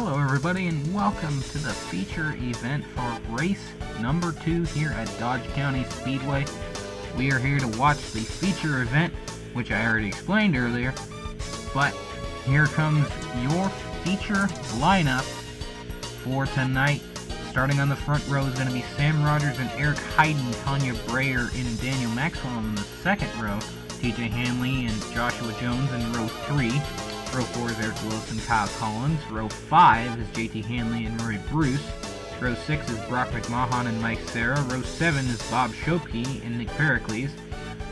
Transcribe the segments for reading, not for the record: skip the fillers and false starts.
Hello everybody and welcome to the feature event for race number 2 here at Dodge County Speedway. We are here to watch the feature event, which I already explained earlier, but here comes your feature lineup for tonight. Starting on the front row is going to be Sam Rogers and Eric Heiden, Tanya Breyer and Daniel Maxwell in the second row, TJ Hanley and Joshua Jones in row 3. Row 4 is Eric Wilson, Kyle Collins. Row 5 is JT Hanley and Roy Bruce. Row 6 is Brock McMahon and Mike Serra. Row 7 is Bob Shopke and Nick Pericles.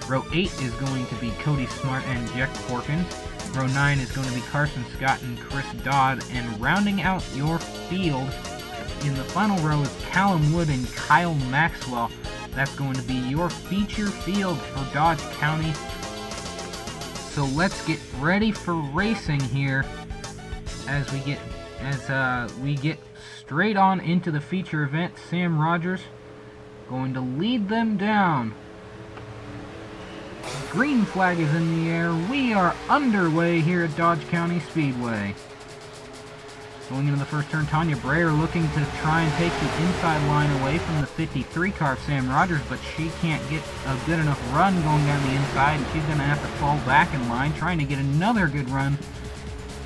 Row 8 is going to be Cody Smart and Jack Porkins. Row 9 is going to be Carson Scott and Chris Dodd. And rounding out your field in the final row is Callum Wood and Kyle Maxwell. That's going to be your feature field for Dodge County. So let's get ready for racing here as we get straight on into the feature event. Sam Rogers going to lead them down. Green flag is in the air. We are underway here at Dodge County Speedway. Going into the first turn, Tanya Breyer looking to try and take the inside line away from the 53 car of Sam Rogers, but she can't get a good enough run going down the inside, and she's going to have to fall back in line, trying to get another good run,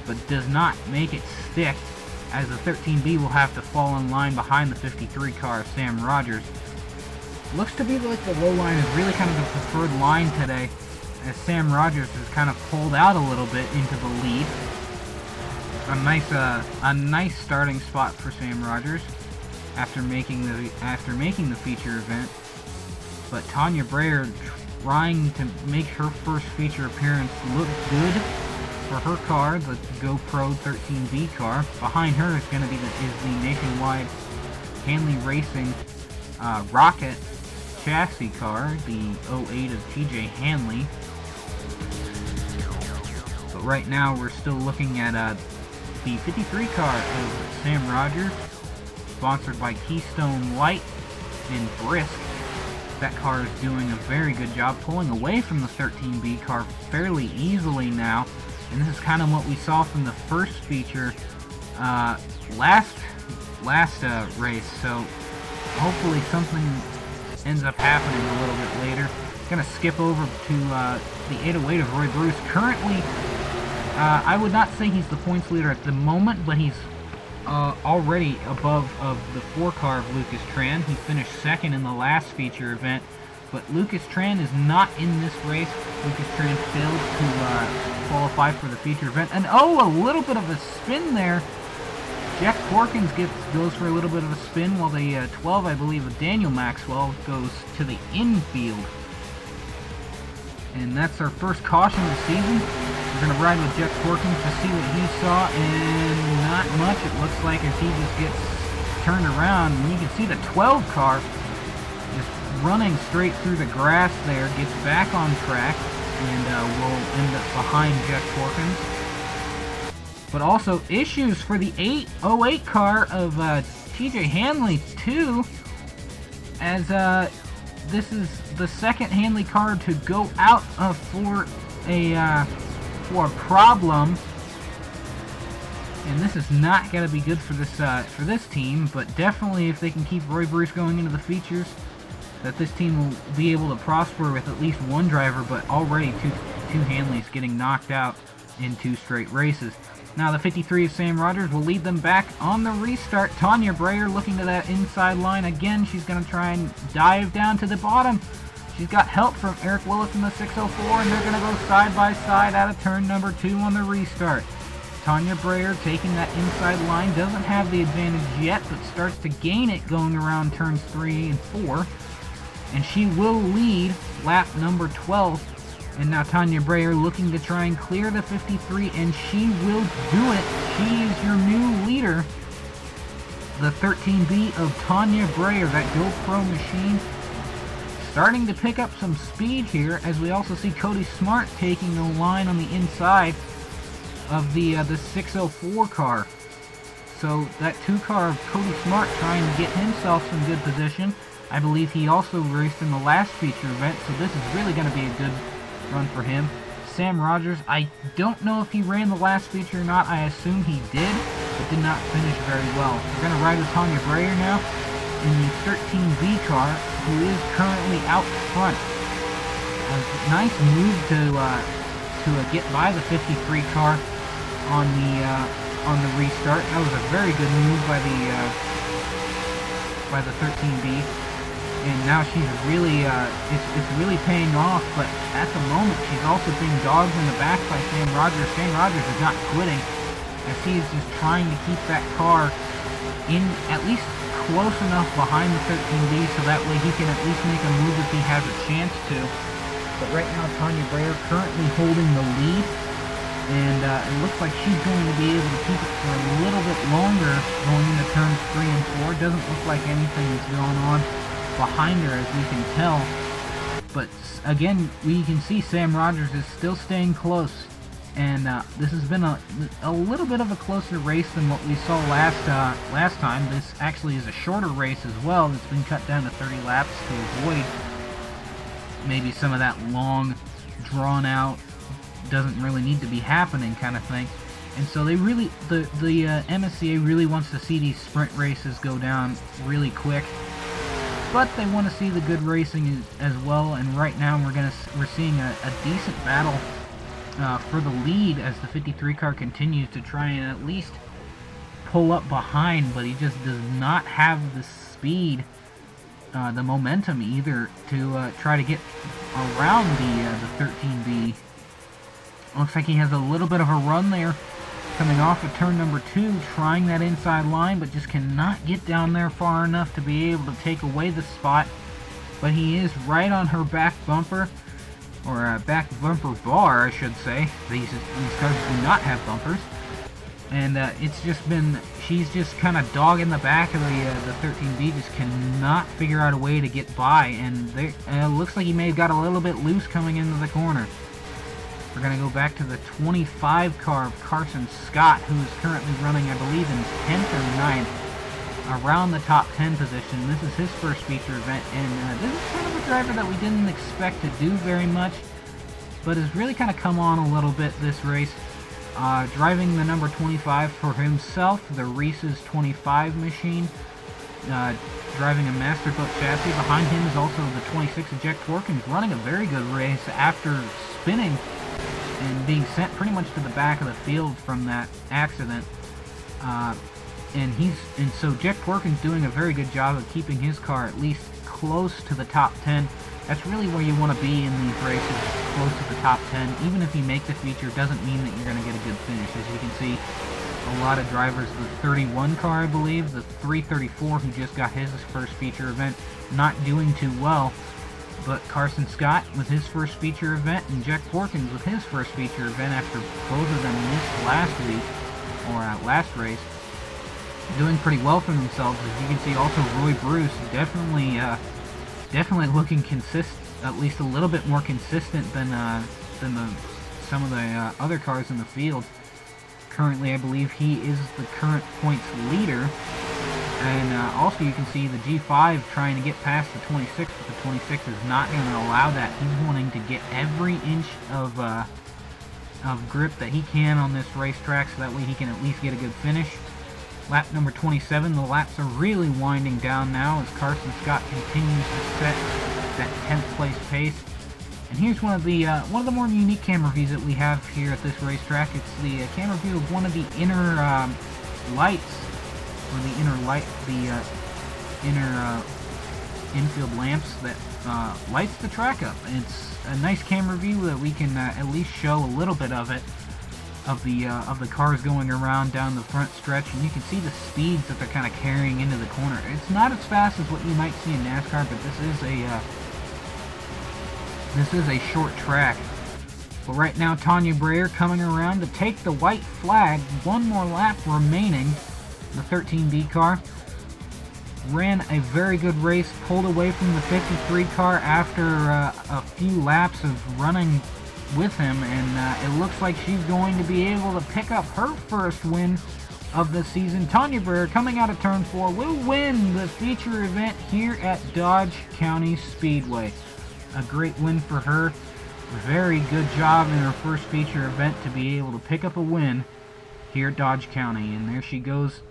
but does not make it stick, as the 13B will have to fall in line behind the 53 car of Sam Rogers. Looks to be like the low line is really kind of the preferred line today, as Sam Rogers has kind of pulled out a little bit into the lead. A nice starting spot for Sam Rogers after making the feature event. But Tanya Breyer trying to make her first feature appearance look good for her car, the GoPro 13B car. Behind her is going to be the Nationwide Hanley Racing Rocket chassis car, the 08 of TJ Hanley. But right now we're still looking at the 53 car of Sam Rogers, sponsored by Keystone Light and Brisk. That car is doing a very good job pulling away from the 13B car fairly easily now, and this is kind of what we saw from the first feature last race, so hopefully something ends up happening a little bit later. Gonna skip over to the 808 of Roy Bruce. Currently, I would not say he's the points leader at the moment, but he's already above of the 4 car of Lucas Tran. He finished second in the last feature event, but Lucas Tran is not in this race. Lucas Tran failed to qualify for the feature event. And a little bit of a spin there. Jack Porkins goes for a little bit of a spin, while the 12, I believe, of Daniel Maxwell goes to the infield. And that's our first caution of the season. We're going to ride with Jeff Porkins to see what he saw, and not much, it looks like, as he just gets turned around. And you can see the 12 car just running straight through the grass there, gets back on track, and will end up behind Jeff Porkins. But also issues for the 808 car of TJ Hanley, too, as this is the second Hanley car to go out for a problem, and this is not going to be good for this team. But definitely, if they can keep Roy Bruce going into the features, that this team will be able to prosper with at least one driver. But already two Hanleys getting knocked out in 2 straight races. Now the 53 of Sam Rogers will lead them back on the restart. Tanya Breyer looking to that inside line again. She's going to try and dive down to the bottom. She's got help from Eric Willis in the 604, and they're going to go side by side out of turn number 2 on the restart. Tanya Breyer taking that inside line, doesn't have the advantage yet, but starts to gain it going around turns 3 and 4. And she will lead lap number 12. And now Tanya Breyer looking to try and clear the 53, and she will do it. She is your new leader. The 13B of Tanya Breyer, that GoPro machine, starting to pick up some speed here, as we also see Cody Smart taking the line on the inside of the 604 car. So that 2 car of Cody Smart trying to get himself some good position. I believe he also raced in the last feature event, so this is really going to be a good run for him. Sam Rogers, I don't know if he ran the last feature or not. I assume he did, did not finish very well. We're going to ride with Tanya Breyer now in the 13B car, who is currently out front. A nice move to get by the 53 car on the restart. That was a very good move by the 13B, and now she's really it's really paying off. But at the moment, she's also being dogged in the back by Sam Rogers. Sam Rogers is not quitting, as he's just trying to keep that car in at least close enough behind the 13B so that way he can at least make a move if he has a chance to. But right now, Tanya Breyer currently holding the lead, and it looks like she's going to be able to keep it for a little bit longer going into turns 3 and 4. Doesn't look like anything is going on behind her, as we can tell. But again, we can see Sam Rogers is still staying close. And this has been a little bit of a closer race than what we saw last time. This actually is a shorter race as well. It's been cut down to 30 laps to avoid maybe some of that long, drawn out, doesn't really need to be happening kind of thing. And so they really, the MSCA really wants to see these sprint races go down really quick. But they want to see the good racing as well. And right now we're seeing a decent battle for the lead as the 53 car continues to try and at least pull up behind, but he just does not have the speed, the momentum either, to try to get around the 13B. Looks like he has a little bit of a run there coming off of turn number 2, trying that inside line, but just cannot get down there far enough to be able to take away the spot. But he is right on her back bumper, or a back bumper bar, I should say. These cars do not have bumpers. And it's just been, she's just kind of dogging the back of the 13B, just cannot figure out a way to get by. And it looks like he may have got a little bit loose coming into the corner. We're going to go back to the 25 car of Carson Scott, who is currently running, I believe, in 10th or 9th, around the top 10 position. This is his first feature event, and this is kind of a driver that we didn't expect to do very much, but has really kind of come on a little bit this race. Driving the number 25 for himself, the Reese's 25 machine, driving a Masterbuilt chassis. Behind him is also the 26 Eject Tworkins, running a very good race after spinning and being sent pretty much to the back of the field from that accident. And so Jack Tworkin's doing a very good job of keeping his car at least close to the top 10. That's really where you want to be in these races, close to the top 10. Even if you make the feature, doesn't mean that you're going to get a good finish. As you can see, a lot of drivers, the 31 car, I believe, the 334 who just got his first feature event, not doing too well. But Carson Scott with his first feature event, and Jack Tworkins with his first feature event after both of them missed last week, or last race, doing pretty well for themselves. As you can see, also Roy Bruce definitely looking consistent, at least a little bit more consistent than some of the other cars in the field. Currently, I believe he is the current points leader. And also you can see the G5 trying to get past the 26, but the 26 is not going to allow that. He's wanting to get every inch of grip that he can on this racetrack so that way he can at least get a good finish. Lap number 27, the laps are really winding down now as Carson Scott continues to set that 10th place pace. And here's one of the more unique camera views that we have here at this racetrack. It's the camera view of one of the inner lights, or the inner infield lamps that lights the track up. And it's a nice camera view that we can at least show a little bit of it, of the cars going around down the front stretch, and you can see the speeds that they're kind of carrying into the corner. It's not as fast as what you might see in NASCAR, but this is a short track. But right now, Tanya Breyer coming around to take the white flag. One more lap remaining. The 13B car ran a very good race, pulled away from the 53 car after a few laps of running with him, and it looks like she's going to be able to pick up her first win of the season. Tanya Breyer, coming out of turn 4, will win the feature event here at Dodge County Speedway. A great win for her. Very good job in her first feature event to be able to pick up a win here at Dodge County. And there she goes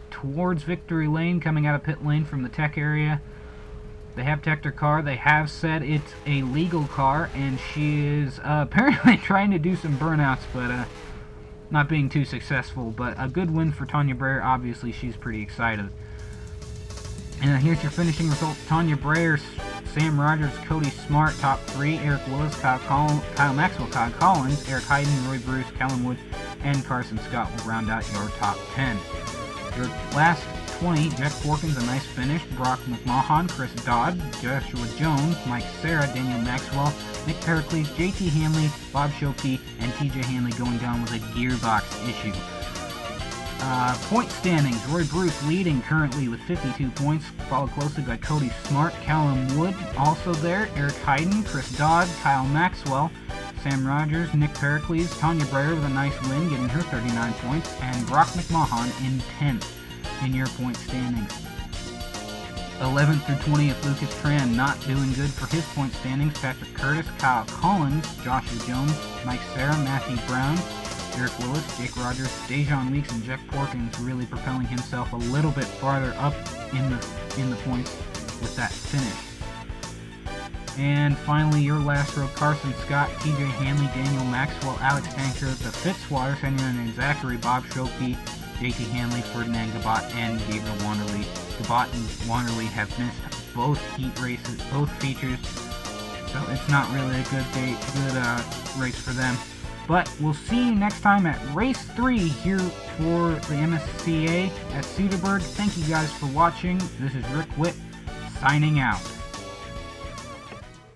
towards victory lane, coming out of pit lane from the tech area. They have teched her car. They have said it's a legal car, and she is apparently trying to do some burnouts, but not being too successful. But a good win for Tanya Breyer. Obviously, she's pretty excited. And here's your finishing results. Tanya Breyer, Sam Rogers, Cody Smart, top 3. Eric Willis, Kyle Maxwell, Kyle Collins, Eric Hayden, Roy Bruce, Callum Wood, and Carson Scott will round out your top 10. Your last 20, Jeff Porkins, a nice finish. Brock McMahon, Chris Dodd, Joshua Jones, Mike Serra, Daniel Maxwell, Nick Pericles, JT Hanley, Bob Shokey, and TJ Hanley going down with a gearbox issue. Point standings, Roy Bruce leading currently with 52 points, followed closely by Cody Smart, Callum Wood also there, Eric Hayden, Chris Dodd, Kyle Maxwell, Sam Rogers, Nick Pericles, Tanya Breyer with a nice win, getting her 39 points, and Brock McMahon in 10th in your point standings. 11th through 20th, Lucas Tran not doing good for his point standings. Patrick Curtis, Kyle Collins, Joshua Jones, Mike Serra, Matthew Brown, Eric Willis, Jake Rogers, Dejon Weeks, and Jack Porkins really propelling himself a little bit farther up in the points with that finish. And finally, your last row, Carson Scott, TJ Hanley, Daniel Maxwell, Alex Tanker, the Fitzwater, Henry and Zachary, Bob Shokey, JT Hanley, Ferdinand Gabat, and Gabriel Wanderley. Gabat and Wanderley have missed both heat races, both features, so it's not really a good race for them. But we'll see you next time at Race 3 here for the MSCA at Cedarburg. Thank you guys for watching. This is Rick Witt signing out.